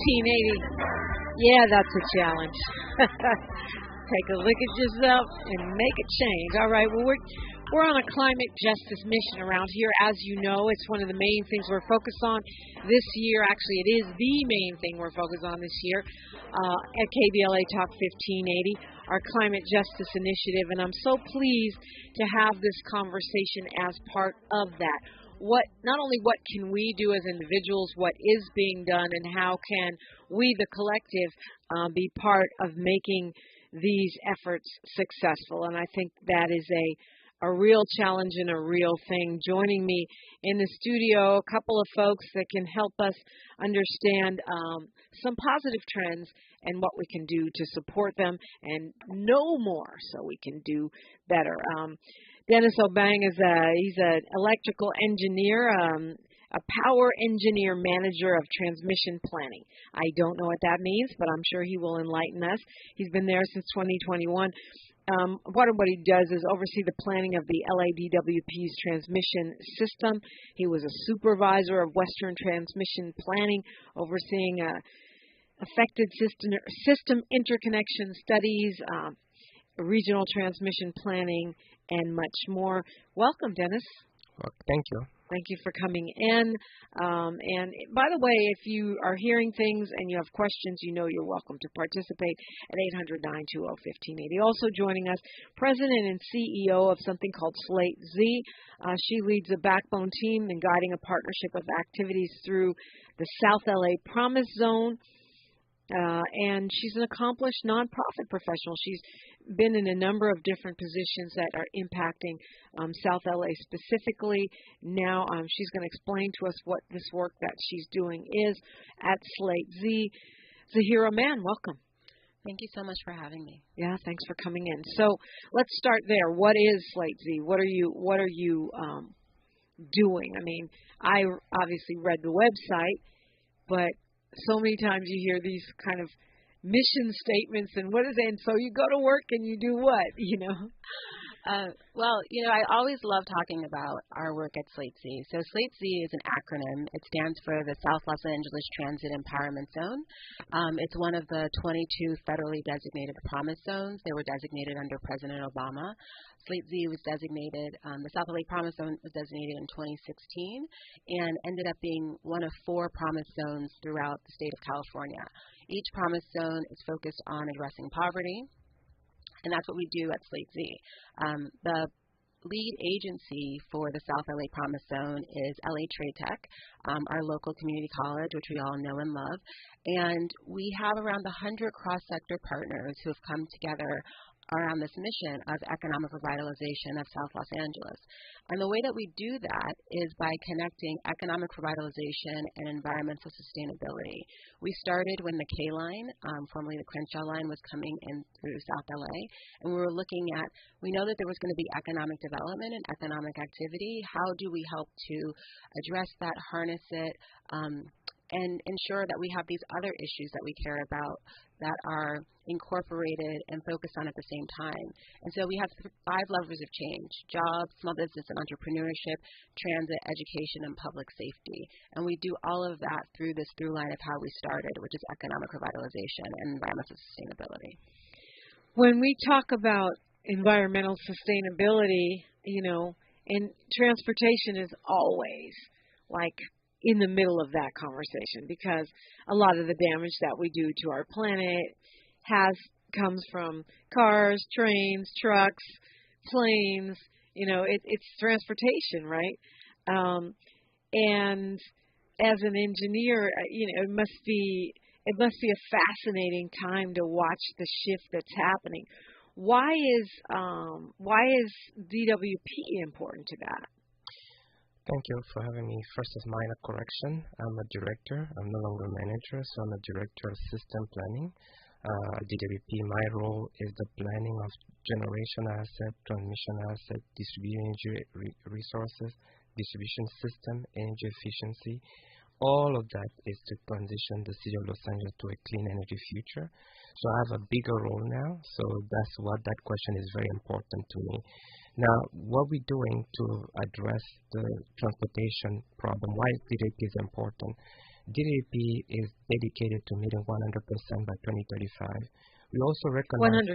1580. Yeah, that's a challenge. Take a look at yourself and make a change. All right, well, we're on a climate justice mission around here. As you know, it's one of the main things we're focused on this year. Actually, it is the main thing we're focused on this year at KBLA Talk 1580, our climate justice initiative. And I'm so pleased to have this conversation as part of that. Not only what can we do as individuals, what is being done, and how can we, the collective, be part of making these efforts successful. And I think that is a real challenge and a real thing. Joining me in the studio, a couple of folks that can help us understand some positive trends and what we can do to support them and know more so we can do better. Denis Obiang he's an electrical engineer, a power engineer manager of transmission planning. I don't know what that means, but I'm sure he will enlighten us. He's been there since 2021. What he does is oversee the planning of the LADWP's transmission system. He was a supervisor of Western Transmission Planning, overseeing affected system interconnection studies, regional transmission planning, and much more. Welcome, Denis. Well, thank you. Thank you for coming in. And by the way, if you are hearing things and you have questions, you know you're welcome to participate at 800-920-1580. Also joining us, President and CEO of something called Slate-Z. She leads a backbone team in guiding a partnership of activities through the South LA Promise Zone. And she's an accomplished nonprofit professional. She's been in a number of different positions that are impacting South LA specifically. Now she's going to explain to us what this work that she's doing is at Slate-Z. Zahirah Mann, welcome. Thank you so much for having me. Yeah, thanks for coming in. So let's start there. What is Slate-Z? What are you doing? I mean, I obviously read the website, but so many times you hear these kind of mission statements and what is it? And so you go to work and you do what, Well, I always love talking about our work at Slate-Z. So Slate-Z is an acronym. It stands for the South Los Angeles Transit Empowerment Zone. It's one of the 22 federally designated Promise Zones. They were designated under President Obama. Slate-Z was designated, the South LA Promise Zone was designated in 2016 and ended up being one of 4 Promise Zones throughout the state of California. Each Promise Zone is focused on addressing poverty, and that's what we do at Slate-Z. The lead agency for the South LA Promise Zone is LA Trade Tech, our local community college, which we all know and love. And we have around 100 cross-sector partners who have come together around this mission of economic revitalization of South Los Angeles. And the way that we do that is by connecting economic revitalization and environmental sustainability. We started when the K line, formerly the Crenshaw line, was coming in through South LA, and we were looking at, we know that there was going to be economic development and economic activity. How do we help to address that, harness it, and ensure that we have these other issues that we care about that are incorporated and focused on at the same time. And so we have 5 levers of change: jobs, small business and entrepreneurship, transit, education, and public safety. And we do all of that through this through line of how we started, which is economic revitalization and environmental sustainability. When we talk about environmental sustainability, and transportation is always like in the middle of that conversation, because a lot of the damage that we do to our planet comes from cars, trains, trucks, planes. It's transportation, right? And as an engineer, it must be a fascinating time to watch the shift that's happening. Why is DWP important to that? Thank you for having me. First of minor correction. I'm a director. I'm no longer a manager, so I'm a director of system planning. DWP, my role is the planning of generation asset, transmission asset, distributed energy resources, distribution system, energy efficiency. All of that is to transition the city of Los Angeles to a clean energy future. So I have a bigger role now, so that's what that question is very important to me. Now, what we're doing to address the transportation problem, why DWP is important. DWP is dedicated to meeting 100% by 2035. We also 100% recognize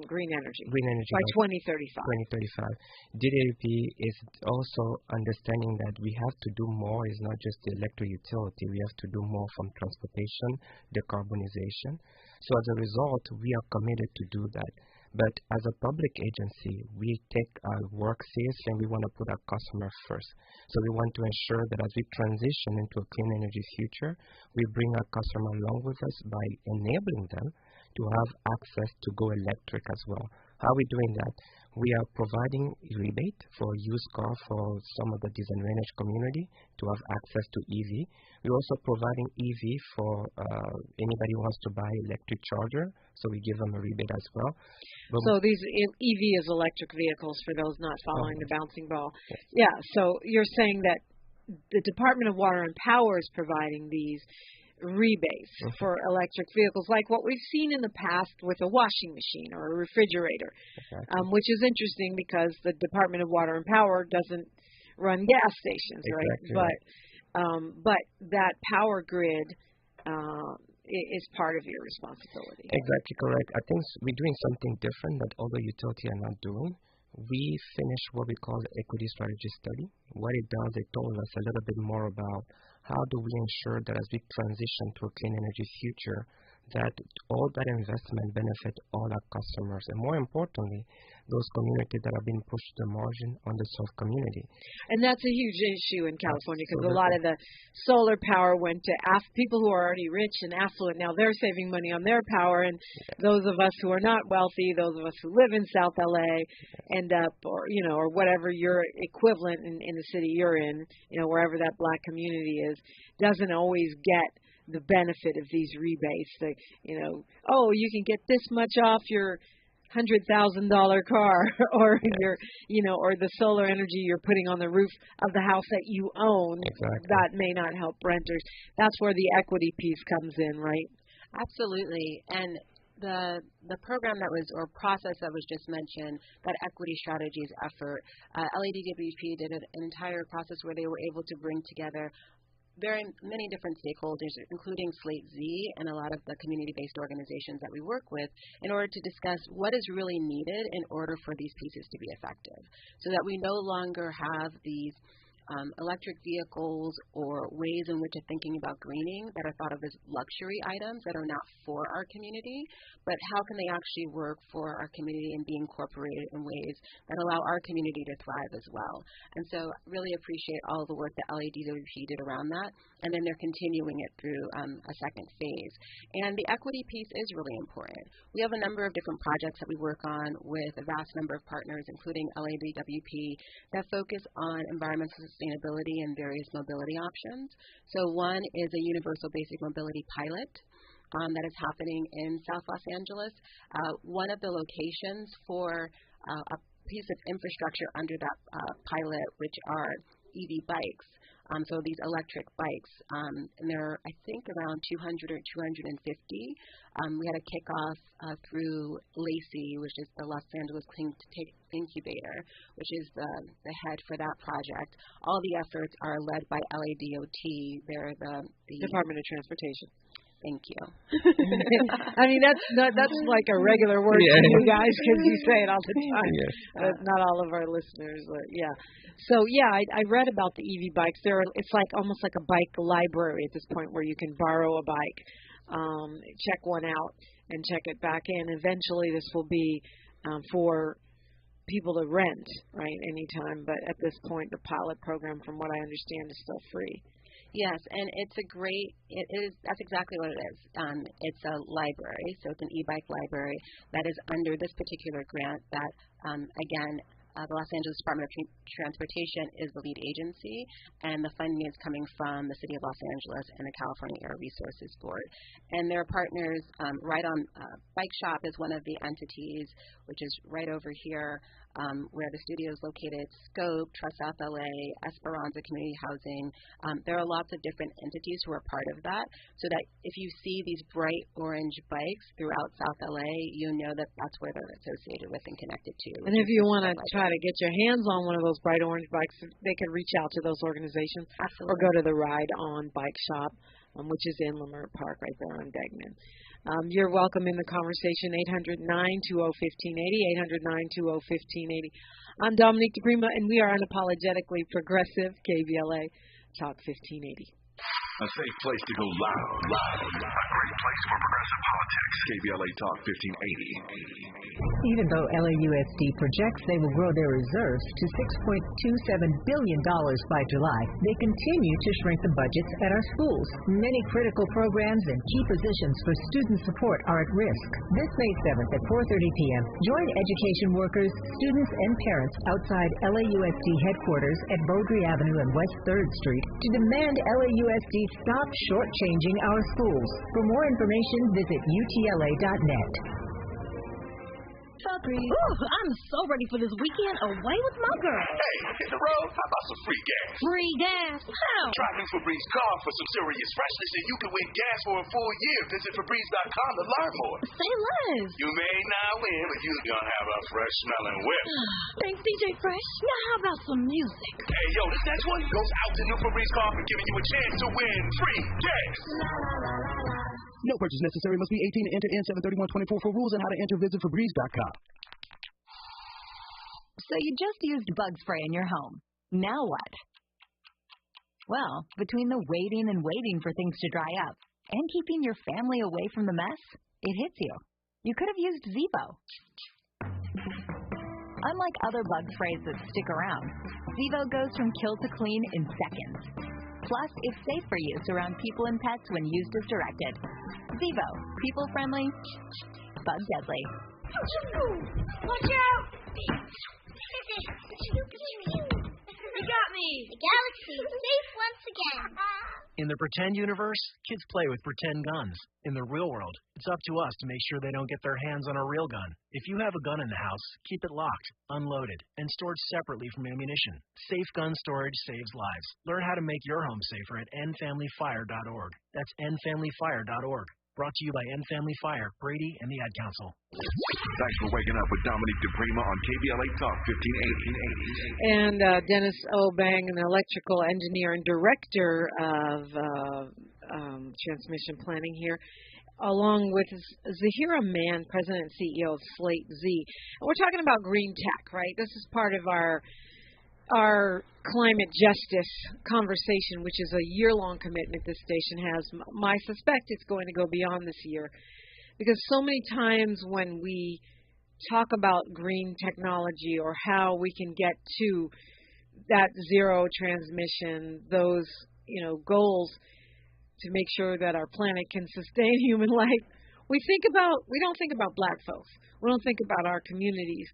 green energy by by 2035. 2035. DWP is also understanding that we have to do more. It's not just the electric utility. We have to do more from transportation, decarbonization. So as a result, we are committed to do that. But as a public agency, we take our work seriously and we want to put our customer first. So we want to ensure that as we transition into a clean energy future, we bring our customer along with us by enabling them to have access to go electric as well. How are we doing that? We are providing rebate for used car for some of the disadvantaged community to have access to EV. We're also providing EV for anybody who wants to buy electric charger, so we give them a rebate as well. So these EV is electric vehicles for those not following the bouncing ball. Yes. Yeah, so you're saying that the Department of Water and Power is providing these rebates for electric vehicles, like what we've seen in the past with a washing machine or a refrigerator, which is interesting because the Department of Water and Power doesn't run gas stations, right? But that power grid is part of your responsibility. Exactly correct. I think we're doing something different that other utilities are not doing. We finished what we call the equity strategy study. What it does, it told us a little bit more about how do we ensure that as we transition to a clean energy future, that all that investment benefit all our customers, and more importantly, those communities that are being pushed to the margin, underserved community. And that's a huge issue in California because a lot of the solar power went to people who are already rich and affluent. Now they're saving money on their power, and those of us who are not wealthy, those of us who live in South LA, end up, or whatever your equivalent in the city you're in, wherever that black community is, doesn't always get the benefit of these rebates. That you can get this much off your $100,000 car, or or the solar energy you're putting on the roof of the house that you own. Exactly. That may not help renters. That's where the equity piece comes in, right? Absolutely. And the program that was, or process that was just mentioned, that equity strategies effort, LADWP did an entire process where they were able to bring together very many different stakeholders, including Slate-Z and a lot of the community-based organizations that we work with, in order to discuss what is really needed in order for these pieces to be effective, so that we no longer have these electric vehicles or ways in which of thinking about greening that are thought of as luxury items that are not for our community, but how can they actually work for our community and be incorporated in ways that allow our community to thrive as well. And so really appreciate all the work that LADWP did around that, and then they're continuing it through a second phase. And the equity piece is really important. We have a number of different projects that we work on with a vast number of partners, including LADWP, that focus on environmental sustainability and various mobility options. So one is a universal basic mobility pilot that is happening in South Los Angeles. One of the locations for a piece of infrastructure under that pilot, which are EV bikes. So these electric bikes, and there are, I think, around 200 or 250. We had a kickoff through LACY, which is the Los Angeles Clean Tech Incubator, which is the head for that project. All the efforts are led by LADOT. They're the Department of Transportation. Thank you. I mean, that's like a regular word to you guys because you say it all the time. Yes. Not all of our listeners, but yeah. So I read about the EV bikes. It's like almost like a bike library at this point where you can borrow a bike, check one out, and check it back in. Eventually, this will be for people to rent, right, anytime. But at this point, the pilot program, from what I understand, is still free. Yes, and that's exactly what it is. It's a library, so it's an e-bike library that is under this particular grant that, again, the Los Angeles Department of Transportation is the lead agency, and the funding is coming from the City of Los Angeles and the California Air Resources Board. And their partners, Right On Bike Shop is one of the entities, which is right over here where the studio is located, Scope, Trust South LA, Esperanza Community Housing. There are lots of different entities who are part of that, so that if you see these bright orange bikes throughout South LA, you know that that's where they're associated with and connected to. And if you want to try to get your hands on one of those bright orange bikes, they can reach out to those organizations. Absolutely. Or go to the Ride On Bike Shop which is in Leimert Park right there on Degnan. You're welcome in the conversation, 800-920-1580, 800-920-1580. I'm Dominique DiPrima, and we are unapologetically progressive, KBLA Talk 1580. A safe place to go loud. A great place for progressive politics. KBLA Talk 1580. Even though LAUSD projects they will grow their reserves to $6.27 billion by July, they continue to shrink the budgets at our schools. Many critical programs and key positions for student support are at risk. This May 7th at 4:30 p.m., join education workers, students, and parents outside LAUSD headquarters at Beaudry Avenue and West 3rd Street to demand LAUSD stop shortchanging our schools. For more information, visit utla.net. Ooh, I'm so ready for this weekend away with my girl. Hey, hit the road. How about some free gas? Free gas? How? Drive in Febreze car for some serious freshness, and you can win gas for a full year. Visit Febreze.com to learn more. Say less. You may not win, but you're going to have a fresh smelling whip. Thanks, DJ Fresh. Now how about some music? Hey, yo, this next one goes out to new Febreze car for giving you a chance to win free gas. No purchase necessary. Must be 18 to enter in 73124 for rules and how to enter. Visit Febreze.com. So you just used bug spray in your home. Now what? Well, between the waiting and waiting for things to dry up and keeping your family away from the mess, it hits you. You could have used Zevo. Unlike other bug sprays that stick around, Zevo goes from kill to clean in seconds. Plus, it's safe for use around people and pets when used as directed. Zevo, people-friendly, bug-deadly. Watch out! You got me! The galaxy is safe once again. In the pretend universe, kids play with pretend guns. In the real world, it's up to us to make sure they don't get their hands on a real gun. If you have a gun in the house, keep it locked, unloaded, and stored separately from ammunition. Safe gun storage saves lives. Learn how to make your home safer at endfamilyfire.org. That's endfamilyfire.org. Brought to you by End Family Fire, Brady, and the Ad Council. Thanks for waking up with Dominique DiPrima on KBLA Talk 1580. And Denis Obiang, an electrical engineer and director of transmission planning here, along with Zahirah Mann, president and CEO of Slate-Z. And we're talking about green tech, right? This is part of our climate justice conversation, which is a year-long commitment this station has. I suspect it's going to go beyond this year, because so many times when we talk about green technology or how we can get to that zero transmission, those goals to make sure that our planet can sustain human life, we don't think about black folks. We don't think about our communities,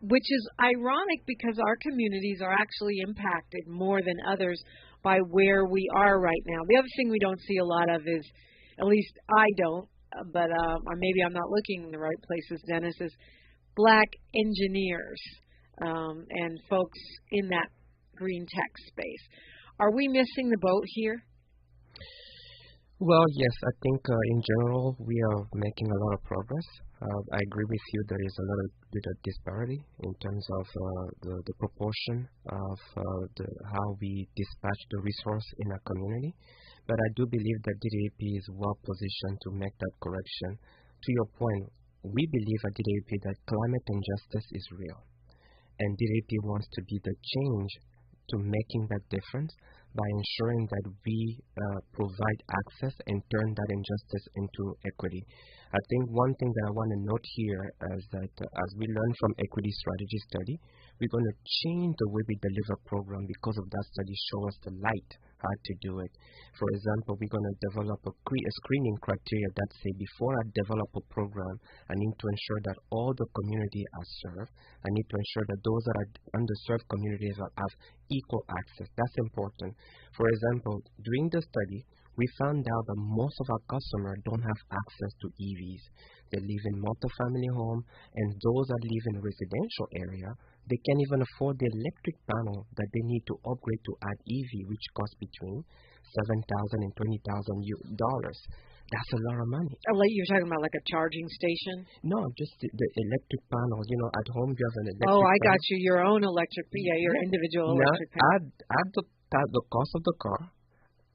which is ironic because our communities are actually impacted more than others by where we are right now. The other thing we don't see a lot of is, at least I don't, but maybe I'm not looking in the right places, Dennis, is black engineers and folks in that green tech space. Are we missing the boat here? Well, yes, I think in general we are making a lot of progress. I agree with you. There is a little bit of disparity in terms of the proportion of how we dispatch the resource in our community. But I do believe that DDAP is well positioned to make that correction. To your point, we believe at DDAP that climate injustice is real. And DDAP wants to be the change to making that difference by ensuring that we provide access and turn that injustice into equity. I think one thing that I want to note here is that as we learn from equity strategy study, we're going to change the way we deliver program because of that study show us the light how to do it. For example, we're going to develop a screening criteria that say before I develop a program, I need to ensure that all the community are served. I need to ensure that those that are underserved communities have equal access. That's important. For example, during the study, we found out that most of our customers don't have access to EVs. They live in multifamily home, and those that live in a residential area, they can't even afford the electric panel that they need to upgrade to add EV, which costs between $7,000 and $20,000. That's a lot of money. You're talking about like a charging station? No, just the electric panel. At home you have an electric panel. Oh, I panel. got you. Your own electric, your individual electric panel. Add the cost of the car.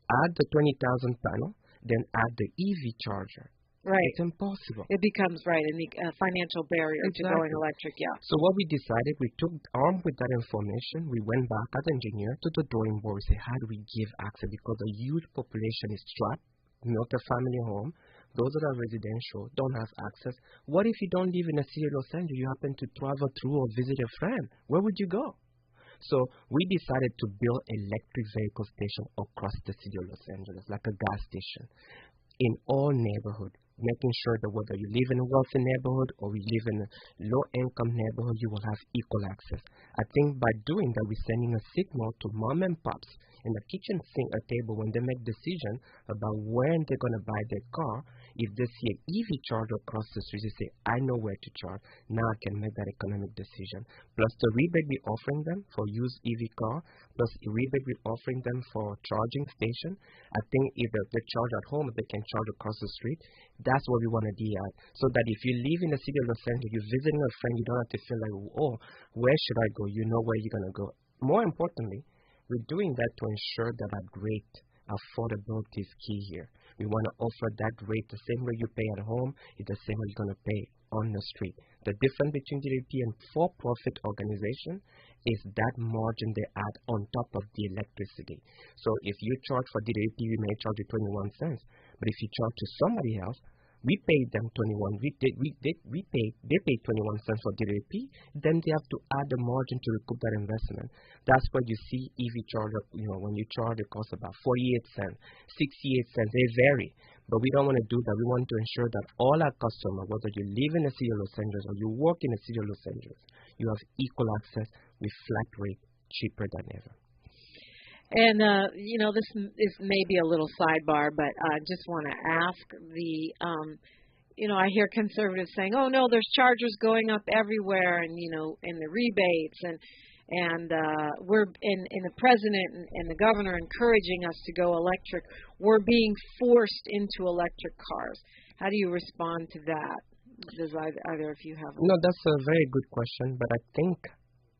Add the 20,000 panel, then add the EV charger. Right. It's impossible. It becomes, right, a financial barrier to going electric, yeah. So what we decided, we took, armed with that information, we went back as engineers to the drawing board. We said, how do we give access? Because a huge population is trapped, not a family home. Those that are residential don't have access. What if you don't live in a city of Los Angeles? You happen to travel through or visit a friend. Where would you go? So we decided to build electric vehicle station across the city of Los Angeles, like a gas station, in all neighborhoods, making sure that whether you live in a wealthy neighborhood or you live in a low-income neighborhood, you will have equal access. I think by doing that, we're sending a signal to mom and pops in the kitchen sink a table when they make decisions about when they're going to buy their car. If they see an EV charger across the street, they say, I know where to charge. Now I can make that economic decision. Plus the rebate we're offering them for used EV car, plus the rebate we're offering them for charging station. I think if they charge at home, they can charge across the street. That's what we want to be at. So that if you live in the city of Los Angeles, you're visiting a friend, you don't have to feel like, oh, where should I go? You know where you're going to go. More importantly, we're doing that to ensure that that rate affordability is key here. We want to offer that rate the same way you pay at home, is the same way you're going to pay on the street. The difference between DWP and for-profit organization is that margin they add on top of the electricity. So if you charge for DWP, we may charge you 21 cents. But if you charge to somebody else, we pay them 21. They pay 21 cents for DWP. Then they have to add the margin to recoup that investment. That's where you see EV charger. When you charge, it costs about 48 cents, 68 cents. They vary, but we don't want to do that. We want to ensure that all our customers, whether you live in the city of Los Angeles or you work in the city of Los Angeles, you have equal access with flat rate, cheaper than ever. And, this is maybe a little sidebar, but I just want to ask I hear conservatives saying, oh, no, there's chargers going up everywhere and, and the rebates and we're in the president and the governor encouraging us to go electric. We're being forced into electric cars. How do you respond to that? Does either of you have? No, that's a very good question, but I think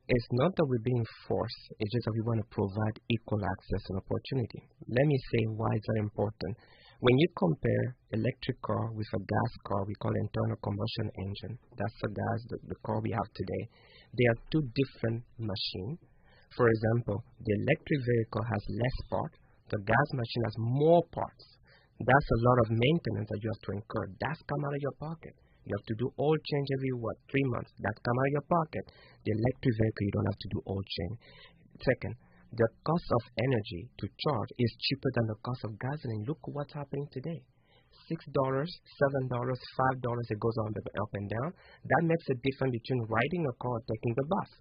it's not that we're being forced. It's just that we want to provide equal access and opportunity. Let me say why it's very important. When you compare electric car with a gas car, we call internal combustion engine. That's the car we have today. They are two different machines. For example, the electric vehicle has less parts. The gas machine has more parts. That's a lot of maintenance that you have to incur. That's come out of your pocket. You have to do oil change every, 3 months. That come out of your pocket. The electric vehicle, you don't have to do oil change. Second, the cost of energy to charge is cheaper than the cost of gasoline. Look what's happening today. $6, $7, $5, it goes on up and down. That makes a difference between riding a car or taking the bus.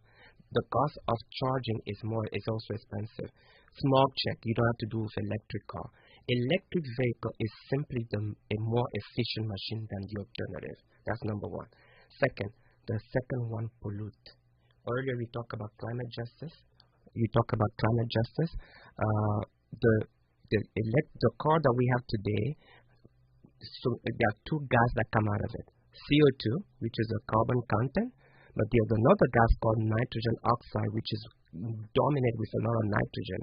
The cost of charging is also expensive. Smog check, you don't have to do with electric car. Electric vehicle is simply a more efficient machine than the alternative. That's number one. Second, the second one, pollute. Earlier we talked about climate justice. The car that we have today, so there are two gases that come out of it. CO2, which is a carbon content, but there's another gas called nitrogen oxide, which is dominated with a lot of nitrogen.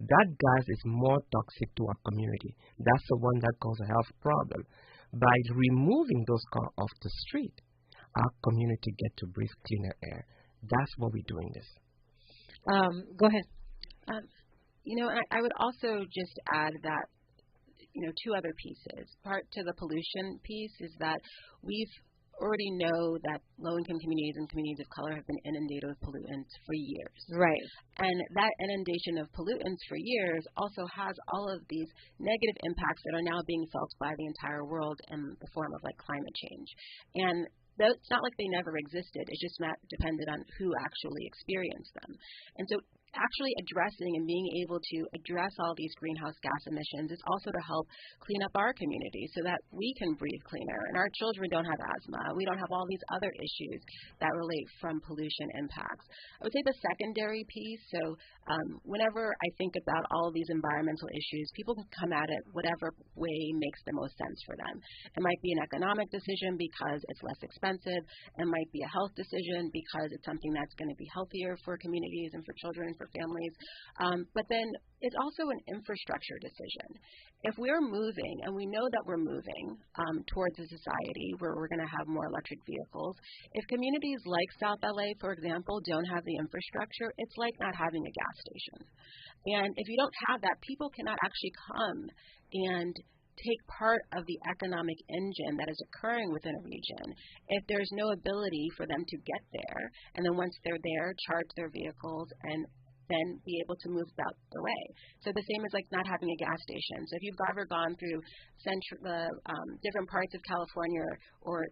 That gas is more toxic to our community. That's the one that causes a health problem. By removing those cars off the street, our community get to breathe cleaner air. That's what we're doing this. Go ahead. I would also just add that, two other pieces. Part to the pollution piece is that we've already know that low-income communities and communities of color have been inundated with pollutants for years. Right. And that inundation of pollutants for years also has all of these negative impacts that are now being felt by the entire world in the form of climate change. And it's not like they never existed. It's just not dependent on who actually experienced them. And so actually addressing and being able to address all these greenhouse gas emissions is also to help clean up our community so that we can breathe cleaner and our children don't have asthma. We don't have all these other issues that relate from pollution impacts. I would say the secondary piece, whenever I think about all of these environmental issues, people can come at it whatever way makes the most sense for them. It might be an economic decision because it's less expensive. It might be a health decision because it's something that's going to be healthier for communities and for children and for families. But then it's also an infrastructure decision. If we're moving, and we know that we're moving towards a society where we're going to have more electric vehicles, if communities like South LA, for example, don't have the infrastructure, it's like not having a gas station. And if you don't have that, people cannot actually come and take part of the economic engine that is occurring within a region if there's no ability for them to get there, and then once they're there, charge their vehicles and then be able to move about the way. So the same as like not having a gas station. So if you've ever gone through different parts of California or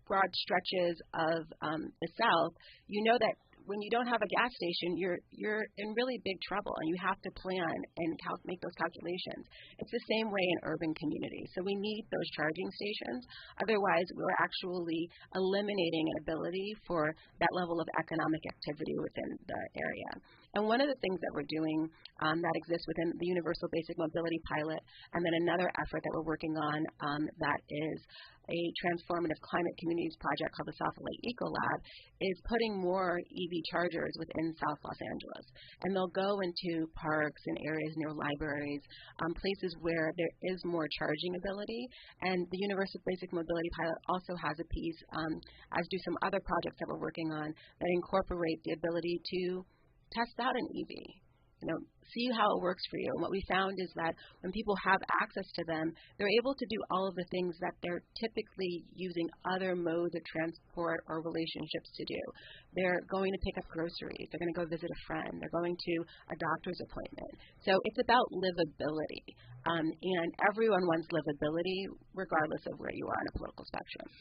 broad stretches of the South, you know that when you don't have a gas station, you're in really big trouble, and you have to plan and make those calculations. It's the same way in urban communities. So we need those charging stations. Otherwise, we're actually eliminating an ability for that level of economic activity within the area. And one of the things that we're doing that exists within the Universal Basic Mobility Pilot, and then another effort that we're working on that is a transformative climate communities project called the South LA Eco Lab, is putting more EV chargers within South Los Angeles. And they'll go into parks and areas near libraries, places where there is more charging ability. And the Universal Basic Mobility Pilot also has a piece, as do some other projects that we're working on, that incorporate the ability to test out an EV. See how it works for you. And what we found is that when people have access to them, they're able to do all of the things that they're typically using other modes of transport or relationships to do. They're going to pick up groceries. They're going to go visit a friend. They're going to a doctor's appointment. So it's about livability. And everyone wants livability regardless of where you are on a political spectrum.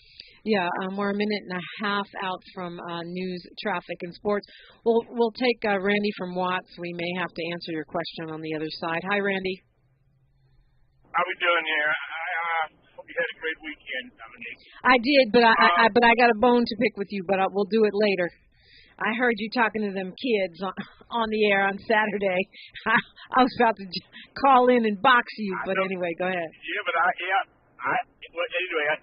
Yeah, we're a minute and a half out from news, traffic, and sports. We'll take Randy from Watts. We may have to answer your question on the other side. Hi, Randy. How we doing here? I hope you had a great weekend, Dominique. I did, but I got a bone to pick with you, but we'll do it later. I heard you talking to them kids on the air on Saturday. I was about to call in and box you, but anyway, go ahead. Yeah, but anyway,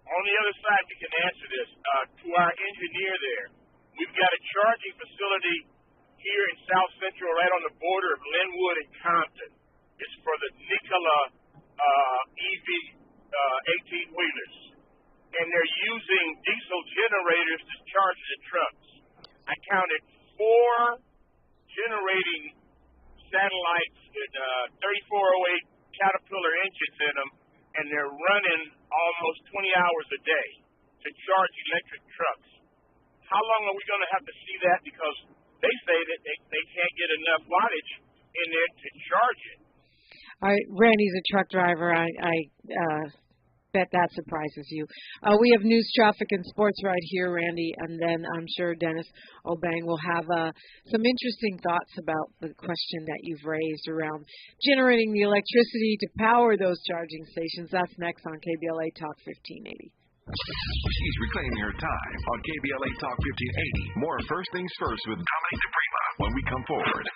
on the other side, we can answer this. To our engineer there, we've got a charging facility here in South Central, right on the border of Linwood and Compton. It's for the Nikola EV 18-wheelers, and they're using diesel generators to charge the trucks. I counted 4 generating satellites with 3408 Caterpillar engines in them, and they're running almost 20 hours a day to charge electric trucks. How long are we going to have to see that? Because they say that they can't get enough wattage in there to charge it. All right, Randy's a truck driver. I bet that surprises you. We have news, traffic, and sports right here, Randy, and then I'm sure Denis Obiang will have some interesting thoughts about the question that you've raised around generating the electricity to power those charging stations. That's next on KBLA Talk 1580. She's reclaiming her time on KBLA Talk 1580. More First Things First with Dominique DiPrima when we come forward.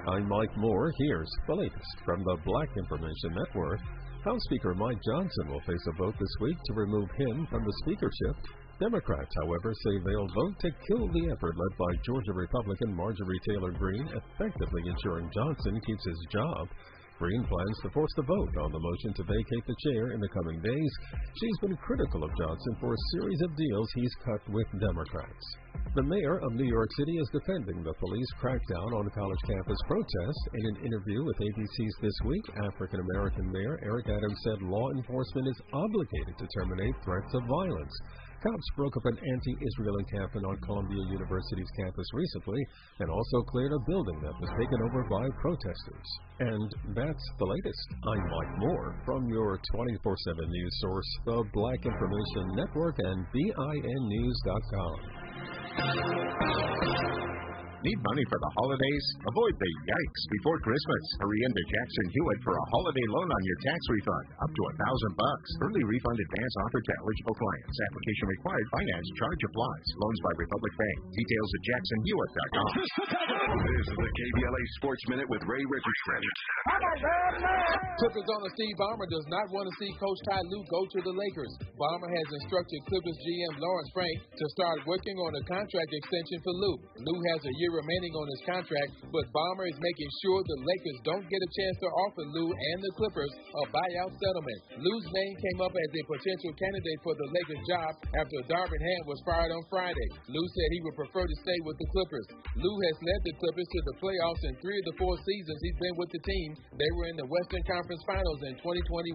I'm Mike Moore. Here's the latest from the Black Information Network. House Speaker Mike Johnson will face a vote this week to remove him from the speakership. Democrats, however, say they'll vote to kill the effort led by Georgia Republican Marjorie Taylor Greene, effectively ensuring Johnson keeps his job. Greene plans to force the vote on the motion to vacate the chair in the coming days. She's been critical of Johnson for a series of deals he's cut with Democrats. The mayor of New York City is defending the police crackdown on college campus protests. In an interview with ABC's This Week, African-American Mayor Eric Adams said law enforcement is obligated to terminate threats of violence. Cops broke up an anti-Israel encampment on Columbia University's campus recently and also cleared a building that was taken over by protesters. And that's the latest. I'm Mike Moore from your 24/7 news source, the Black Information Network and BINnews.com. Need money for the holidays? Avoid the yikes before Christmas. Hurry into Jackson Hewitt for a holiday loan on your tax refund, up to $1,000. Early refund advance offered to eligible clients. Application required. Finance charge applies. Loans by Republic Bank. Details at jacksonhewitt.com. This is the KBLA Sports Minute with Ray Richardson. Clippers owner Steve Ballmer does not want to see Coach Ty Lue go to the Lakers. Ballmer has instructed Clippers GM Lawrence Frank to start working on a contract extension for Lue. Lue has a year remaining on his contract, but Ballmer is making sure the Lakers don't get a chance to offer Lue and the Clippers a buyout settlement. Lue's name came up as a potential candidate for the Lakers job after Darvin Ham was fired on Friday. Lue said he would prefer to stay with the Clippers. Lue has led the Clippers to the playoffs in 3 of the 4 seasons he's been with the team. They were in the Western Conference Finals in 2021.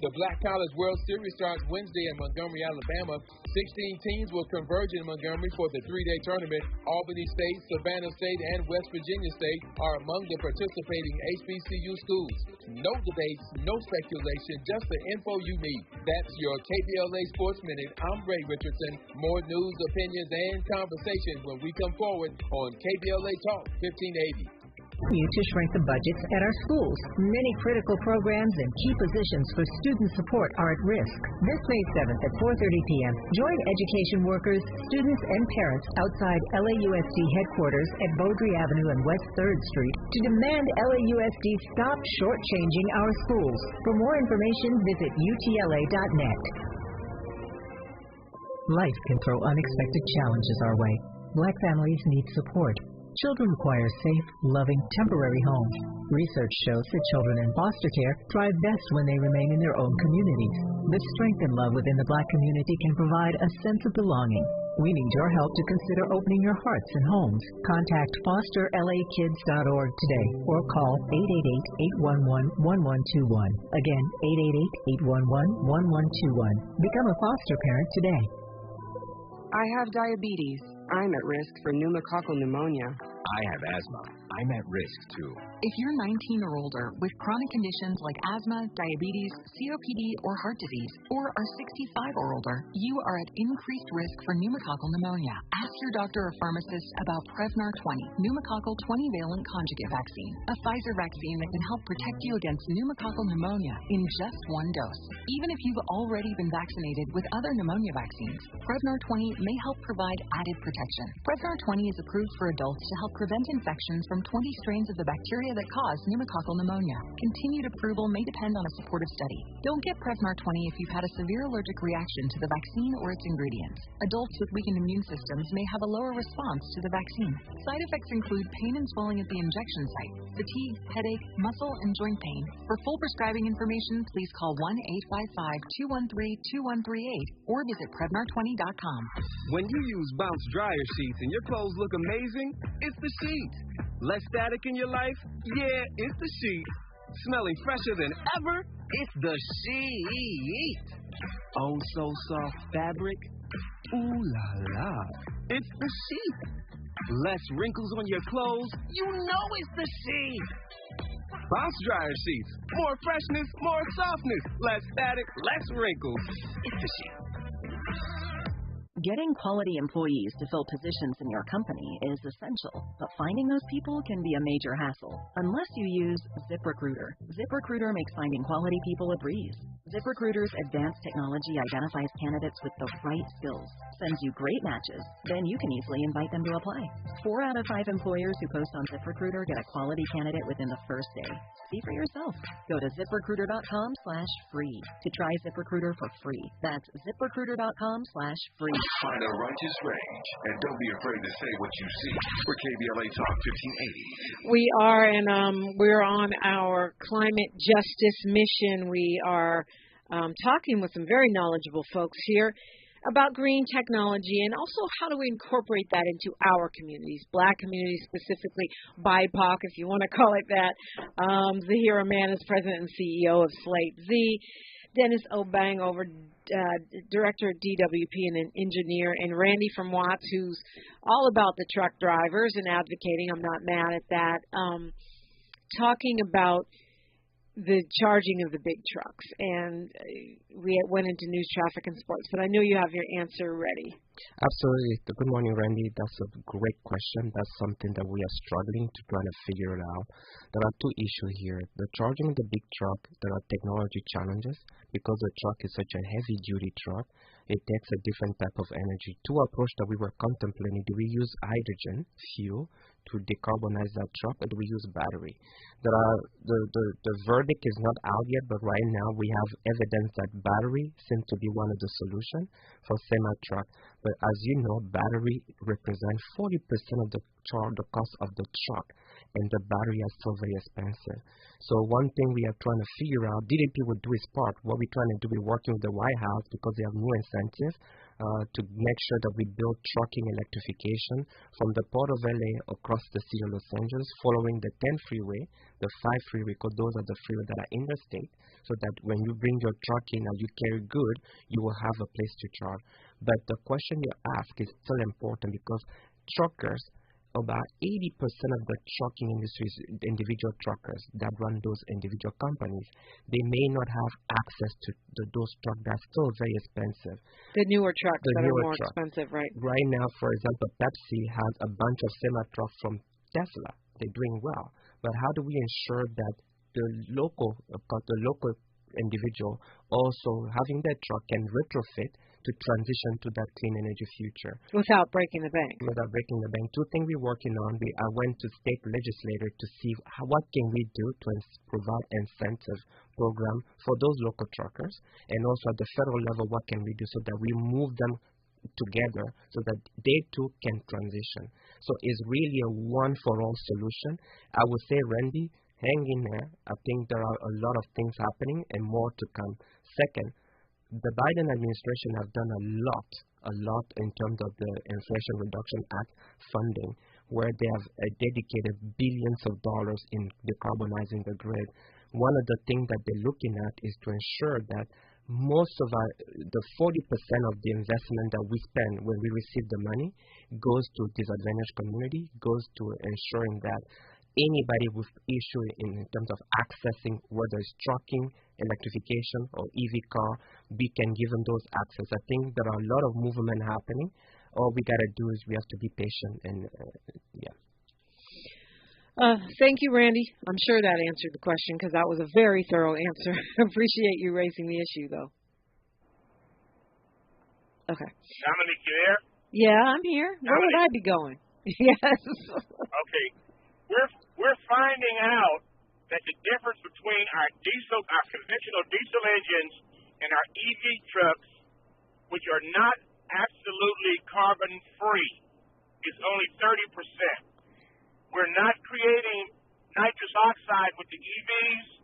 The Black College World Series starts Wednesday in Montgomery, Alabama. 16 teams will converge in Montgomery for the 3-day tournament. Albany State, Savannah State, and West Virginia State are among the participating HBCU schools. No debates, no speculation, just the info you need. That's your KBLA Sports Minute. I'm Ray Richardson. More news, opinions, and conversations when we come forward on KBLA Talk 1580. To shrink the budgets at our schools. Many critical programs and key positions for student support are at risk. This May 7th at 4:30 p.m., join education workers, students, and parents outside LAUSD headquarters at Beaudry Avenue and West 3rd Street to demand LAUSD stop shortchanging our schools. For more information, visit utla.net. Life can throw unexpected challenges our way. Black families need support. Children require safe, loving, temporary homes. Research shows that children in foster care thrive best when they remain in their own communities. The strength and love within the Black community can provide a sense of belonging. We need your help to consider opening your hearts and homes. Contact fosterlakids.org today or call 888-811-1121. Again, 888-811-1121. Become a foster parent today. I have diabetes. I'm at risk for pneumococcal pneumonia. I have asthma. I'm at risk, too. If you're 19 or older with chronic conditions like asthma, diabetes, COPD, or heart disease, or are 65 or older, you are at increased risk for pneumococcal pneumonia. Ask your doctor or pharmacist about Prevnar 20, pneumococcal 20-valent conjugate vaccine, a Pfizer vaccine that can help protect you against pneumococcal pneumonia in just 1 dose. Even if you've already been vaccinated with other pneumonia vaccines, Prevnar 20 may help provide added protection. Prevnar 20 is approved for adults to help prevent infections from 20 strains of the bacteria that cause pneumococcal pneumonia. Continued approval may depend on a supportive study. Don't get Prevnar 20 if you've had a severe allergic reaction to the vaccine or its ingredients. Adults with weakened immune systems may have a lower response to the vaccine. Side effects include pain and swelling at the injection site, fatigue, headache, muscle, and joint pain. For full prescribing information, please call 1-855-213-2138 or visit Prevnar20.com. When you use Bounce dryer sheets and your clothes look amazing, it's the sheet. Less static in your life? Yeah, it's the sheet. Smelling fresher than ever? It's the sheet. Oh, so soft fabric? Ooh la la. It's the sheet. Less wrinkles on your clothes? You know it's the sheet. Bounce dryer sheets. More freshness, more softness. Less static, less wrinkles. It's the sheet. Getting quality employees to fill positions in your company is essential, but finding those people can be a major hassle unless you use ZipRecruiter. ZipRecruiter makes finding quality people a breeze. ZipRecruiter's advanced technology identifies candidates with the right skills, sends you great matches, then you can easily invite them to apply. 4 out of 5 employers who post on ZipRecruiter get a quality candidate within the first day. See for yourself. Go to ZipRecruiter.com/free to try ZipRecruiter for free. That's ZipRecruiter.com/free. Find a righteous range, and don't be afraid to say what you see. For KBLA Talk 1580. We are, and we're on our climate justice mission. We are talking with some very knowledgeable folks here about green technology and also how do we incorporate that into our communities, Black communities specifically, BIPOC, if you want to call it that. Zahirah Mann is president and CEO of Slate-Z. Denis Obiang, director at DWP and an engineer, and Randy from Watts, who's all about the truck drivers and advocating. I'm not mad at that. Talking about the charging of the big trucks, and we went into news, traffic, and sports. But I know you have your answer ready. Absolutely. Good morning, Randy. That's a great question. That's something that we are struggling to try to figure it out. There are two issues here. The charging of the big truck, there are technology challenges because the truck is such a heavy-duty truck. It takes a different type of energy. Two approach that we were contemplating: do we use hydrogen fuel to decarbonize that truck, or do we use battery? The verdict is not out yet, but right now we have evidence that battery seems to be one of the solutions for semi-truck. But as you know, battery represents 40% of the cost of the truck, and the battery is still very expensive. So one thing we are trying to figure out, DDP will do its part. What we're trying to do, we're working with the White House because they have new incentives to make sure that we build trucking electrification from the Port of LA across the city of Los Angeles, following the 10 freeway, the 5 freeway, because those are the freeways that are interstate, so that when you bring your truck in and you carry good, you will have a place to charge. But the question you ask is still important because truckers, about 80% of the trucking industry is individual truckers that run those individual companies. They may not have access to those trucks. That's still very expensive. The newer trucks that are more expensive, right? Right now, for example, Pepsi has a bunch of semi-trucks from Tesla. They're doing well. But how do we ensure that the local individual also having that truck can retrofit to transition to that clean energy future without breaking the bank? Without breaking the bank. Two things we're working on. I went to state legislator to see what can we do to provide incentive program for those local truckers, and also at the federal level, what can we do so that we move them together so that they too can transition. So it's really a one-for-all solution. I would say, Randy, hang in there. I think there are a lot of things happening and more to come. Second, the Biden administration has done a lot in terms of the Inflation Reduction Act funding, where they have dedicated billions of dollars in decarbonizing the grid. One of the things that they're looking at is to ensure that most of the 40% of the investment that we spend when we receive the money goes to disadvantaged community, goes to ensuring that anybody with issue in terms of accessing, whether it's trucking, electrification, or EV car, we can give them those access. I think there are a lot of movement happening. All we got to do is we have to be patient and, yeah. Thank you, Randy. I'm sure that answered the question because that was a very thorough answer. Appreciate you raising the issue, though. Okay. Dominique, you there? Yeah, I'm here. Where would I be going? Yes. Okay. We're finding out that the difference between our conventional diesel engines and our EV trucks, which are not absolutely carbon free, is only 30%. We're not creating nitrous oxide with the EVs,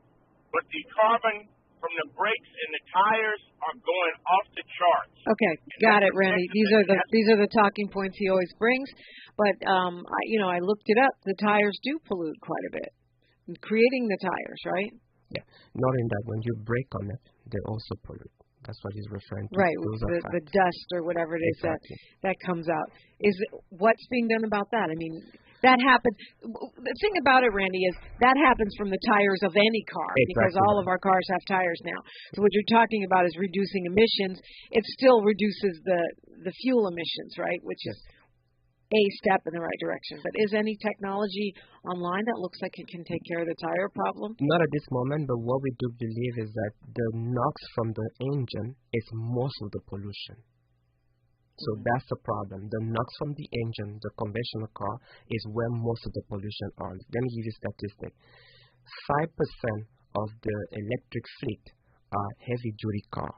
but the carbon from the brakes and the tires are going off the charts. Okay, got it, Randy. These are the talking points he always brings. But I looked it up. The tires do pollute quite a bit, creating the tires, right? Yeah. Not in that when you brake on it, they also pollute. That's what he's referring to. Right, the dust or whatever it is that comes out. What's being done about that? I mean, that happens. The thing about it, Randy, is that happens from the tires of any car because all of our cars have tires now. So what you're talking about is reducing emissions. It still reduces the fuel emissions, right, which is a step in the right direction. But is any technology online that looks like it can take care of the tire problem? Not at this moment, but what we do believe is that the NOx from the engine is most of the pollution. So that's the problem. The NOx from the engine, the conventional car, is where most of the pollution are. Let me give you a statistic. 5% of the electric fleet are heavy-duty car,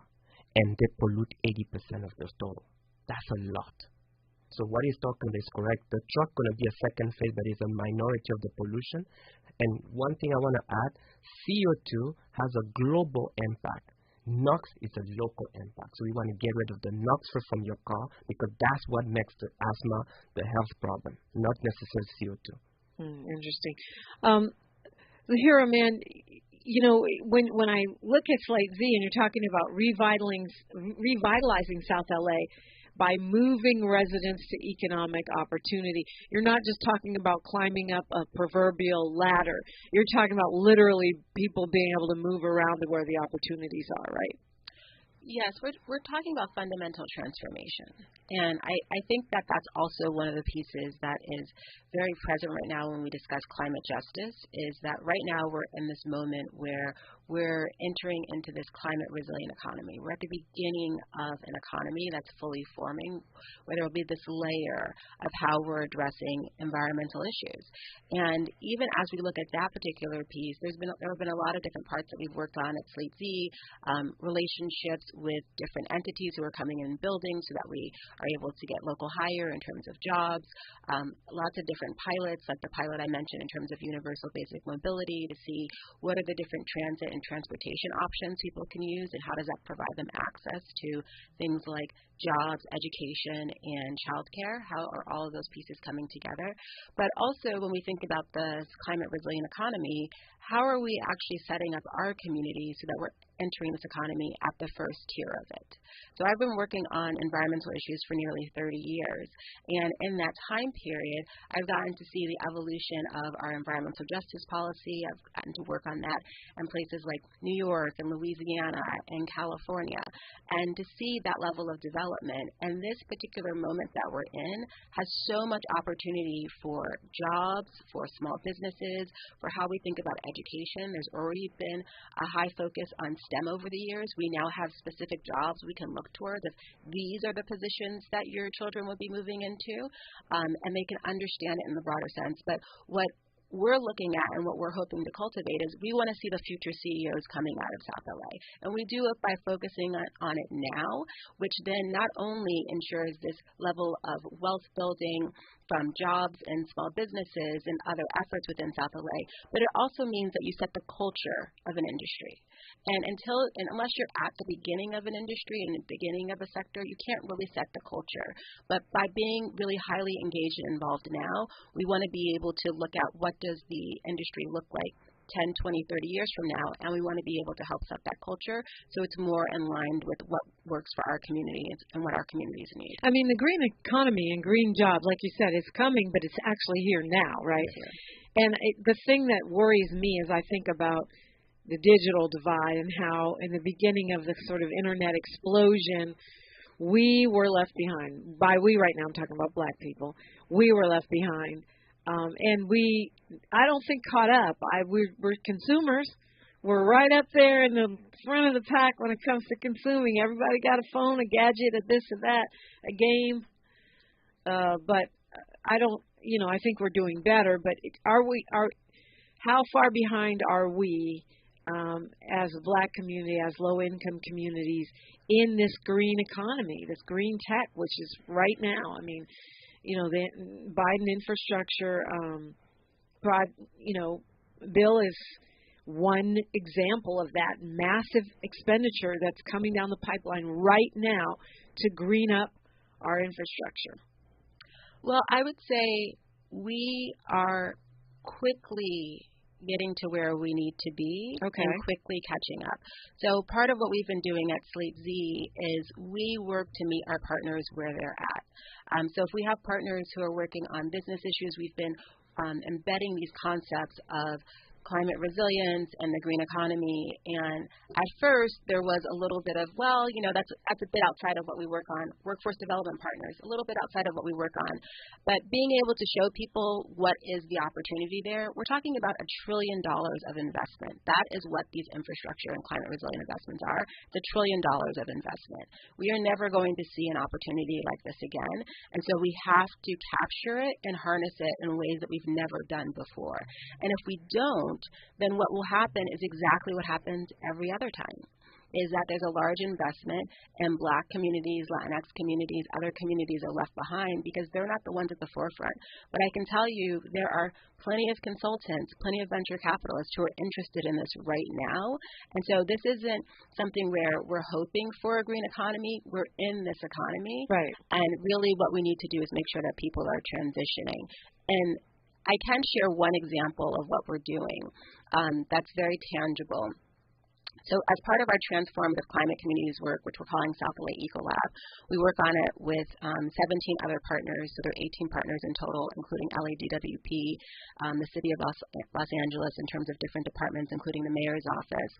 and they pollute 80% of the total. That's a lot. So what he's talking about is correct. The truck going to be a second phase, but it's a minority of the pollution. And one thing I want to add, CO2 has a global impact. NOx is a local impact. So we want to get rid of the NOx from your car because that's what makes the asthma, the health problem, not necessarily CO2. Interesting. Zahirah Mann, when I look at Slate-Z and you're talking about revitalizing South LA, by moving residents to economic opportunity. You're not just talking about climbing up a proverbial ladder. You're talking about literally people being able to move around to where the opportunities are, right? Yes, we're talking about fundamental transformation. And I think that that's also one of the pieces that is very present right now when we discuss climate justice, is that right now we're in this moment where we're entering into this climate resilient economy. We're at the beginning of an economy that's fully forming, where there will be this layer of how we're addressing environmental issues. And even as we look at that particular piece, there have been a lot of different parts that we've worked on at Slate-Z, relationships with different entities who are coming in buildings so that we are able to get local hire in terms of jobs, lots of different pilots, like the pilot I mentioned in terms of universal basic mobility, to see what are the different transit and transportation options people can use and how does that provide them access to things like jobs, education, and childcare. How are all of those pieces coming together? But also when we think about this climate resilient economy, how are we actually setting up our community so that we're entering this economy at the first tier of it? So I've been working on environmental issues for nearly 30 years. And in that time period, I've gotten to see the evolution of our environmental justice policy. I've gotten to work on that in places like New York and Louisiana and California. And to see that level of development and this particular moment that we're in has so much opportunity for jobs, for small businesses, for how we think about education. There's already been a high focus on STEM over the years. We now have specific jobs we can look towards if these are the positions that your children will be moving into, and they can understand it in the broader sense. But what we're looking at and what we're hoping to cultivate is we want to see the future CEOs coming out of South LA. And we do it by focusing on it now, which then not only ensures this level of wealth building from jobs and small businesses and other efforts within South LA, but it also means that you set the culture of an industry. And unless you're at the beginning of an industry and the beginning of a sector, you can't really set the culture. But by being really highly engaged and involved now, we want to be able to look at what does the industry look like 10, 20, 30 years from now, and we want to be able to help set that culture so it's more in line with what works for our communities and what our communities need. I mean, the green economy and green jobs, like you said, is coming, but it's actually here now, right? And the thing that worries me as I think about the digital divide and how in the beginning of the sort of internet explosion, we were left behind. By we right now, I'm talking about black people. We were left behind. And I don't think caught up. We're consumers. We're right up there in the front of the pack when it comes to consuming. Everybody got a phone, a gadget, a this, a that, a game. But I don't, I think we're doing better. But how far behind are we as a black community, as low-income communities in this green economy, this green tech, which is right now? I mean, the Biden infrastructure, bill is one example of that massive expenditure that's coming down the pipeline right now to green up our infrastructure. Well, I would say we are quickly getting to where we need to be and quickly catching up. So part of what we've been doing at Slate-Z is we work to meet our partners where they're at. So if we have partners who are working on business issues, we've been embedding these concepts of climate resilience and the green economy. And at first, there was a little bit of, that's a bit outside of what we work on. Workforce development partners, a little bit outside of what we work on. But being able to show people what is the opportunity there, we're talking about $1 trillion of investment. That is what these infrastructure and climate resilient investments are. It's $1 trillion of investment. We are never going to see an opportunity like this again. And so we have to capture it and harness it in ways that we've never done before. And if we don't, then what will happen is exactly what happens every other time, is that there's a large investment and black communities, Latinx communities, other communities are left behind because they're not the ones at the forefront. But I can tell you there are plenty of consultants, plenty of venture capitalists who are interested in this right now. And so this isn't something where we're hoping for a green economy. We're in this economy. Right. And really what we need to do is make sure that people are transitioning. And I can share one example of what we're doing that's very tangible. So as part of our transformative climate communities work, which we're calling South LA Ecolab, we work on it with 17 other partners. So there are 18 partners in total, including LADWP, the City of Los Angeles in terms of different departments, including the mayor's office.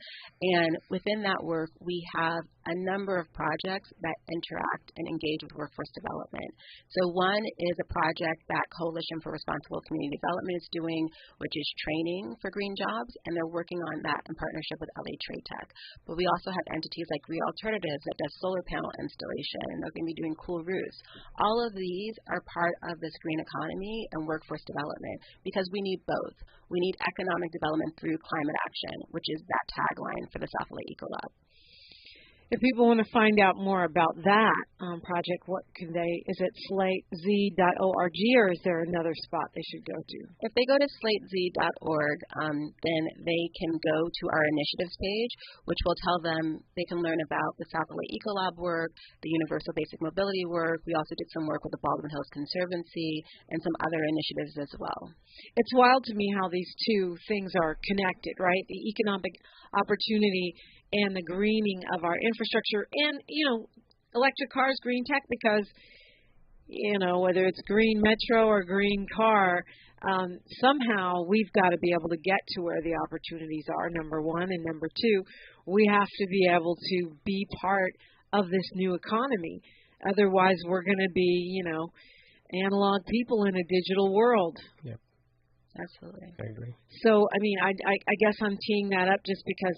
And within that work, we have a number of projects that interact and engage with workforce development. So one is a project that Coalition for Responsible Community Development is doing, which is training for green jobs, and they're working on that in partnership with LA Trade Tech. But we also have entities like Green Alternatives that does solar panel installation, and they're going to be doing cool roofs. All of these are part of this green economy and workforce development because we need both. We need economic development through climate action, which is that tagline for the South LA Ecolab. If people want to find out more about that project, what can they, is it Slate-Z.org or is there another spot they should go to? If they go to Slate-Z.org, then they can go to our initiatives page, which will tell them they can learn about the South LA Ecolab work, the Universal Basic Mobility work. We also did some work with the Baldwin Hills Conservancy and some other initiatives as well. It's wild to me how these two things are connected, right? The economic opportunity and the greening of our infrastructure and, electric cars, green tech, because, whether it's green metro or green car, somehow we've got to be able to get to where the opportunities are, number one. And number two, we have to be able to be part of this new economy. Otherwise, we're going to be, analog people in a digital world. Yep. Absolutely. I agree. So, I guess I'm teeing that up just because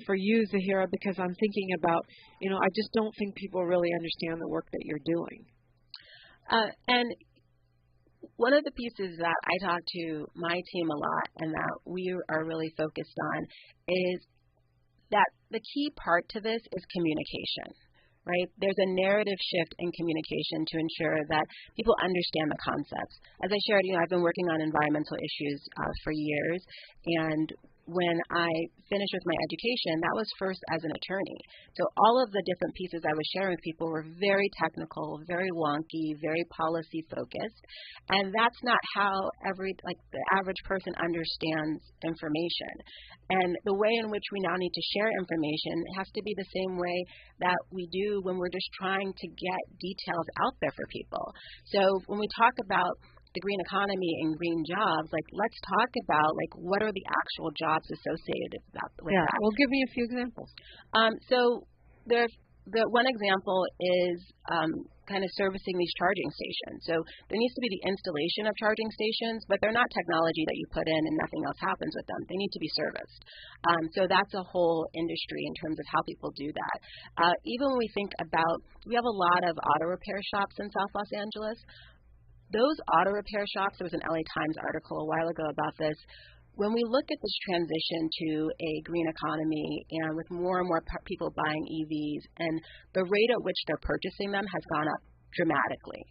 for you, Zahirah, because I'm thinking about, I just don't think people really understand the work that you're doing. And one of the pieces that I talk to my team a lot and that we are really focused on is that the key part to this is communication. Right? There's a narrative shift in communication to ensure that people understand the concepts. As I shared, I've been working on environmental issues for years, and when I finished with my education, that was first as an attorney. So all of the different pieces I was sharing with people were very technical, very wonky, very policy focused, and that's not how the average person understands information. And the way in which we now need to share information has to be the same way that we do when we're just trying to get details out there for people. So when we talk about the green economy and green jobs, let's talk about what are the actual jobs associated with that. Well, give me a few examples. So the one example is kind of servicing these charging stations. So there needs to be the installation of charging stations, but they're not technology that you put in and nothing else happens with them. They need to be serviced. So that's a whole industry in terms of how people do that. Even when we think about, we have a lot of auto repair shops in South Los Angeles. Those auto repair shops, there was an LA Times article a while ago about this. When we look at this transition to a green economy and with more and more people buying EVs, and the rate at which they're purchasing them has gone up dramatically.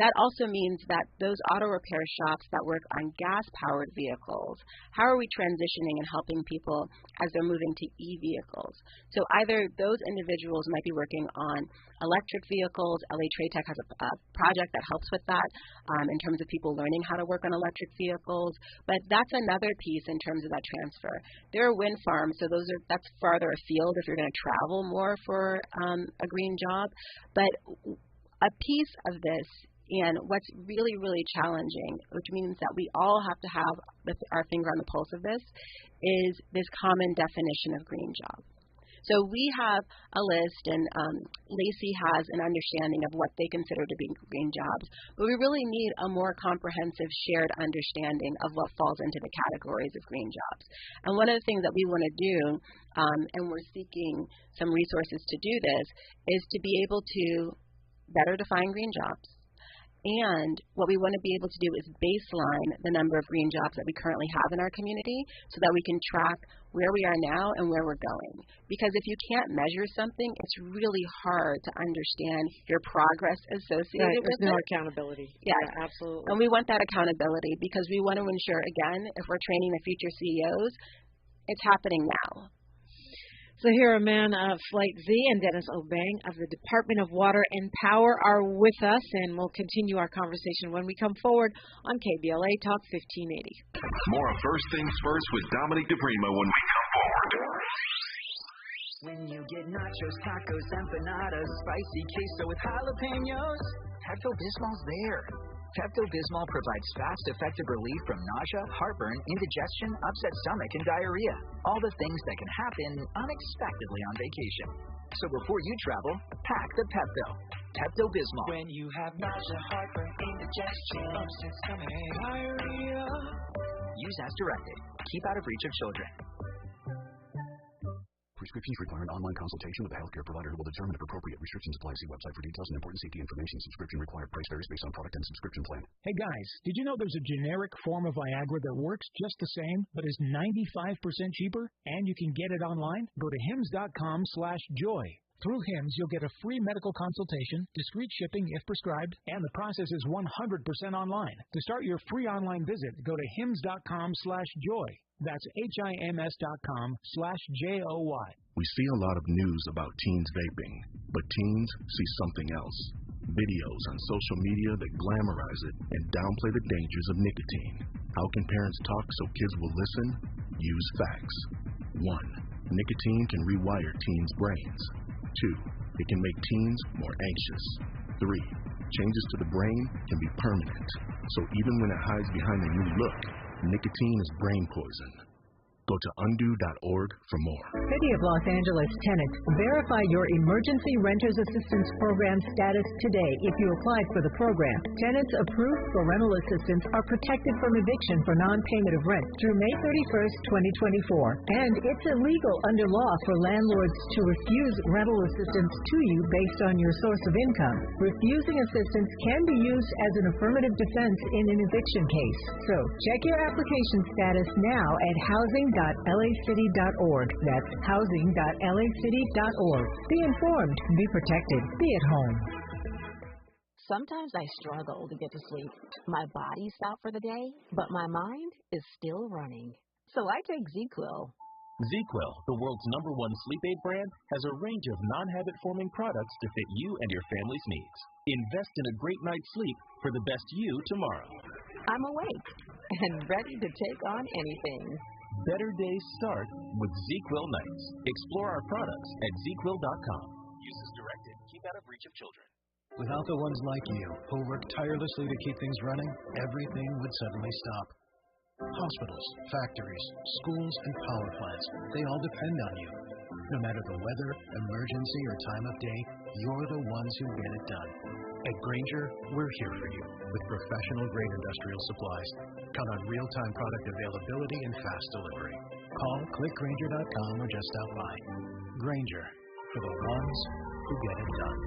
That also means that those auto repair shops that work on gas-powered vehicles, how are we transitioning and helping people as they're moving to e-vehicles? So either those individuals might be working on electric vehicles. LA Trade Tech has a project that helps with that in terms of people learning how to work on electric vehicles. But that's another piece in terms of that transfer. There are wind farms, so that's farther afield if you're going to travel more for a green job. But a piece of this, and what's really, really challenging, which means that we all have to have our finger on the pulse of this, is this common definition of green job. So we have a list, and Lacey has an understanding of what they consider to be green jobs, but we really need a more comprehensive shared understanding of what falls into the categories of green jobs. And one of the things that we want to do, and we're seeking some resources to do this, is to be able to better define green jobs. And what we want to be able to do is baseline the number of green jobs that we currently have in our community so that we can track where we are now and where we're going. Because if you can't measure something, it's really hard to understand your progress associated with it. There's no accountability. Yes. Yeah, absolutely. And we want that accountability because we want to ensure, again, if we're training the future CEOs, it's happening now. Zahirah Mann of Slate-Z and Denis Obiang of the Department of Water and Power are with us, and we'll continue our conversation when we come forward on KBLA Talk 1580. More of First Things First with Dominique DiPrima when we come forward. When you get nachos, tacos, empanadas, spicy queso with jalapenos, Pepto-Bismol's there. Pepto-Bismol provides fast, effective relief from nausea, heartburn, indigestion, upset stomach, and diarrhea. All the things that can happen unexpectedly on vacation. So before you travel, pack the Pepto. Pepto-Bismol. When you have nausea, heartburn, indigestion, upset stomach, diarrhea. Use as directed. Keep out of reach of children. Prescriptions require an online consultation with a healthcare provider who will determine if appropriate restrictions apply. See website for details and important safety information. Subscription required. Price varies based on product and subscription plan. Hey guys, did you know there's a generic form of Viagra that works just the same, but is 95% cheaper? And you can get it online? Go to hims.com/joy. Through HIMS, you'll get a free medical consultation, discreet shipping if prescribed, and the process is 100% online. To start your free online visit, go to hims.com/joy. That's HIMS.com/JOY. We see a lot of news about teens vaping, but teens see something else. Videos on social media that glamorize it and downplay the dangers of nicotine. How can parents talk so kids will listen? Use facts. 1. Nicotine can rewire teens' brains. 2. It can make teens more anxious. 3. Changes to the brain can be permanent. So even when it hides behind a new look, nicotine is brain poison. Go to undo.org for more. City of Los Angeles tenants, verify your Emergency Renters Assistance Program status today if you applied for the program. Tenants approved for rental assistance are protected from eviction for non-payment of rent through May 31st, 2024. And it's illegal under law for landlords to refuse rental assistance to you based on your source of income. Refusing assistance can be used as an affirmative defense in an eviction case. So check your application status now at housing.lacity.org. That's housing.lacity.org. Be informed, be protected, be at home. Sometimes I struggle to get to sleep. My body's out for the day, but my mind is still running. So I take ZQuil. ZQuil, the world's #1 sleep aid brand, has a range of non-habit-forming products to fit you and your family's needs. Invest in a great night's sleep for the best you tomorrow. I'm awake and ready to take on anything. Better days start with ZQuil nights. Explore our products at ZQuil.com. Use as directed. Keep out of reach of children. Without the ones like you, who work tirelessly to keep things running, everything would suddenly stop. Hospitals, factories, schools, and power plants, they all depend on you. No matter the weather, emergency, or time of day, you're the ones who get it done. At Grainger, we're here for you with professional-grade industrial supplies. Count on real-time product availability and fast delivery. Call, click Grainger.com, or just stop by. Grainger, for the ones who get it done.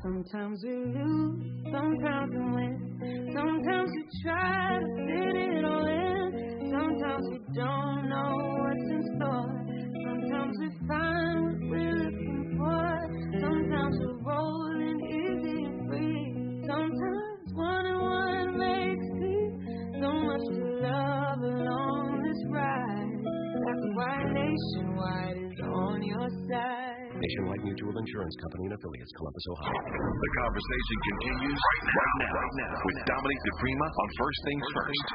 Sometimes we lose, sometimes we win. Sometimes we try to fit it all in. Sometimes we don't know what's in store. Sometimes we find what we're looking for. Sometimes we're rolling easy and free. Sometimes 1 and 1 makes 3. So much to love along this ride. That's why Nationwide is on your side. Nationwide Mutual Insurance Company and affiliates, Columbus, Ohio. The conversation continues right now with Dominique DiPrima on First Things First.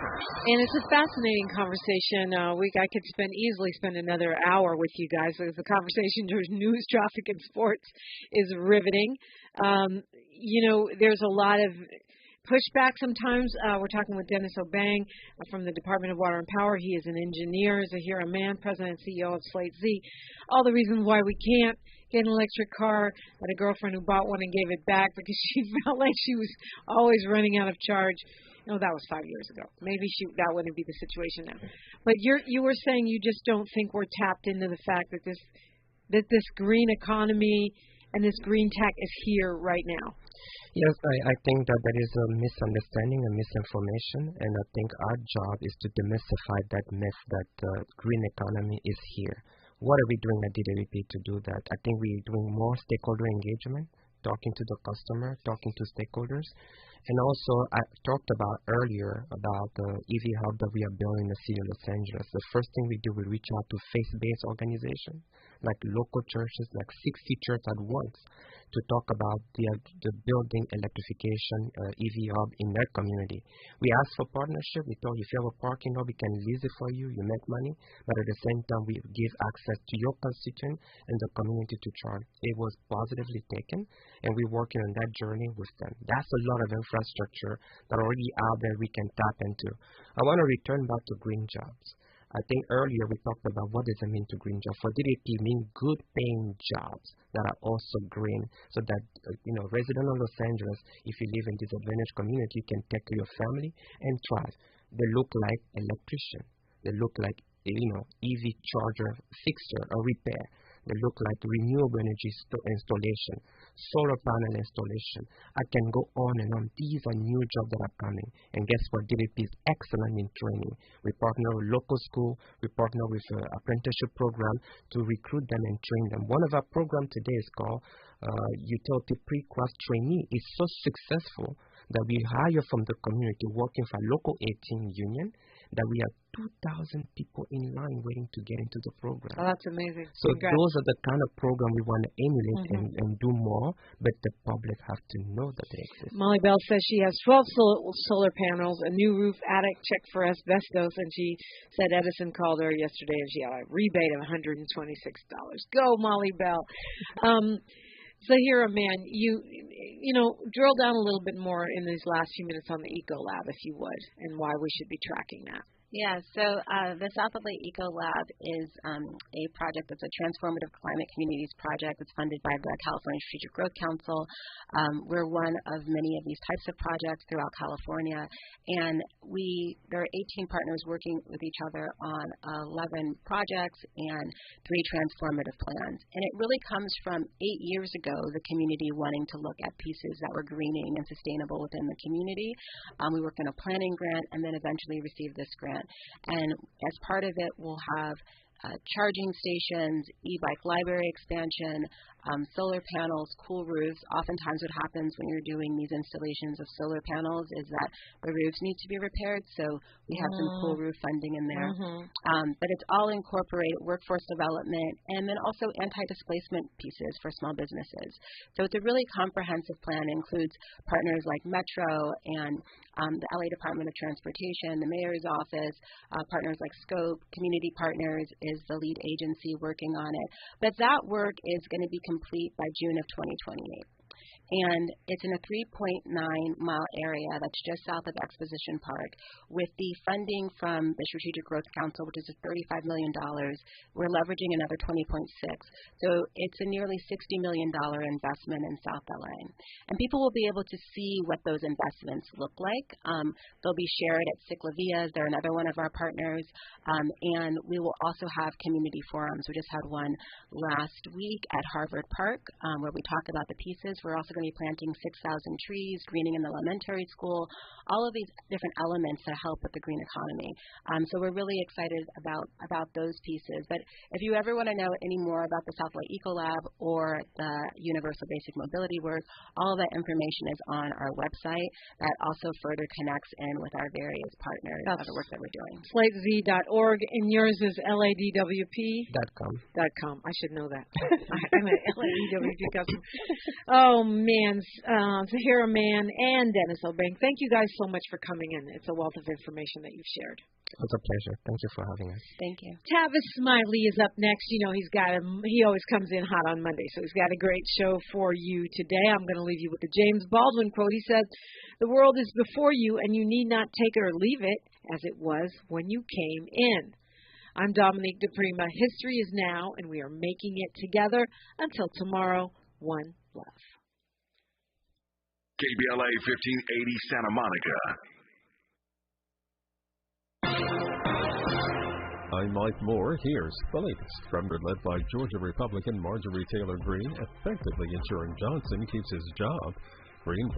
And it's a fascinating conversation. I could easily spend another hour with you guys because the conversation towards news, traffic, and sports is riveting. There's a lot of pushback sometimes. We're talking with Denis Obiang from the Department of Water and Power. He is an engineer, Zahirah Mann, President and CEO of Slate-Z. All the reasons why we can't get an electric car, but a girlfriend who bought one and gave it back because she felt like she was always running out of charge. No, that was 5 years ago. Maybe that wouldn't be the situation now. But you were saying you just don't think we're tapped into the fact that this green economy and this green tech is here right now. Yes, I think that there is a misunderstanding and misinformation, and I think our job is to demystify that myth that the green economy is here. What are we doing at DWP to do that? I think we're doing more stakeholder engagement, talking to the customer, talking to stakeholders. And also, I talked about earlier about the EV hub that we are building in the city of Los Angeles. The first thing we do, we reach out to faith-based organizations, like local churches, like 60 churches at once, to talk about the building electrification EV hub in their community. We asked for partnership. We told you if you have a parking lot, we can lease it for you. You make money, but at the same time, we give access to your constituent and the community to charge. It was positively taken, and we're working on that journey with them. That's a lot of infrastructure that are already out there we can tap into. I want to return back to green jobs. I think earlier we talked about what does it mean to green jobs. For DDP, it means good paying jobs that are also green, so that resident of Los Angeles, if you live in disadvantaged community, you can take care of your family and thrive. They look like electrician. They look like EV charger fixture or repair. They look like renewable energy installation, solar panel installation. I can go on and on. These are new jobs that are coming. And guess what? DDP is excellent in training. We partner with local school. We partner with an apprenticeship program to recruit them and train them. One of our programs today is called Utility Pre-Cross Trainee. It's so successful that we hire from the community working for a local 18 union, that we have 2,000 people in line waiting to get into the program. Oh, that's amazing. So Congrats. those are the kind of program we want to emulate and do more, but the public have to know that they exist. Molly Bell says she has 12 solar panels, a new roof, attic, check for asbestos, and she said Edison called her yesterday and she got a rebate of $126. Go, Molly Bell. Zahirah Mann, you drill down a little bit more in these last few minutes on the Eco Lab, if you would, and why we should be tracking that. Yeah, so the South LA Eco Lab is a project that's a transformative climate communities project that's funded by the California Strategic Growth Council. We're one of many of these types of projects throughout California, and there are 18 partners working with each other on 11 projects and 3 transformative plans. And it really comes from 8 years ago, the community wanting to look at pieces that were greening and sustainable within the community. We worked on a planning grant and then eventually received this grant. And as part of it, we'll have charging stations, e-bike library expansion, solar panels, cool roofs. Oftentimes what happens when you're doing these installations of solar panels is that the roofs need to be repaired, so we have some cool roof funding in there. But it's all incorporated workforce development and then also anti-displacement pieces for small businesses. So it's a really comprehensive plan. It includes partners like Metro and the LA Department of Transportation, the Mayor's Office, partners like Scope, Community Partners is the lead agency working on it. But that work is going to be complete by June of 2028. And it's in a 3.9-mile area that's just south of Exposition Park. With the funding from the Strategic Growth Council, which is $35 million, we're leveraging another $20.6. So it's a nearly $60 million investment in South LA. And people will be able to see what those investments look like. They'll be shared at Ciclavias. They're another one of our partners. And we will also have community forums. We just had one last week at Harvard Park where we talk about the pieces. We're also going to be planting 6,000 trees, greening in the elementary school, all of these different elements that help with the green economy. So we're really excited about those pieces. But if you ever want to know any more about the South LA Eco Lab or the Universal Basic Mobility work, all of that information is on our website. That also further connects in with our various partners of the work that we're doing. Slate-Z.org, and yours is LADWP.com. I should know that. I'm an LADWP customer. Oh, man. Zahirah Mann and Denis Obiang, thank you guys so much for coming in. It's a wealth of information that you've shared. It's a pleasure. Thank you for having us. Thank you. Tavis Smiley is up next. He always comes in hot on Monday, so he's got a great show for you today. I'm going to leave you with the James Baldwin quote. He says, "The world is before you, and you need not take it or leave it as it was when you came in." I'm Dominique DiPrima. History is now, and we are making it together. Until tomorrow, one love. KBLA 1580 Santa Monica. I'm Mike Moore. Here's the latest from led by Georgia Republican Marjorie Taylor Greene, effectively ensuring Johnson keeps his job. Greene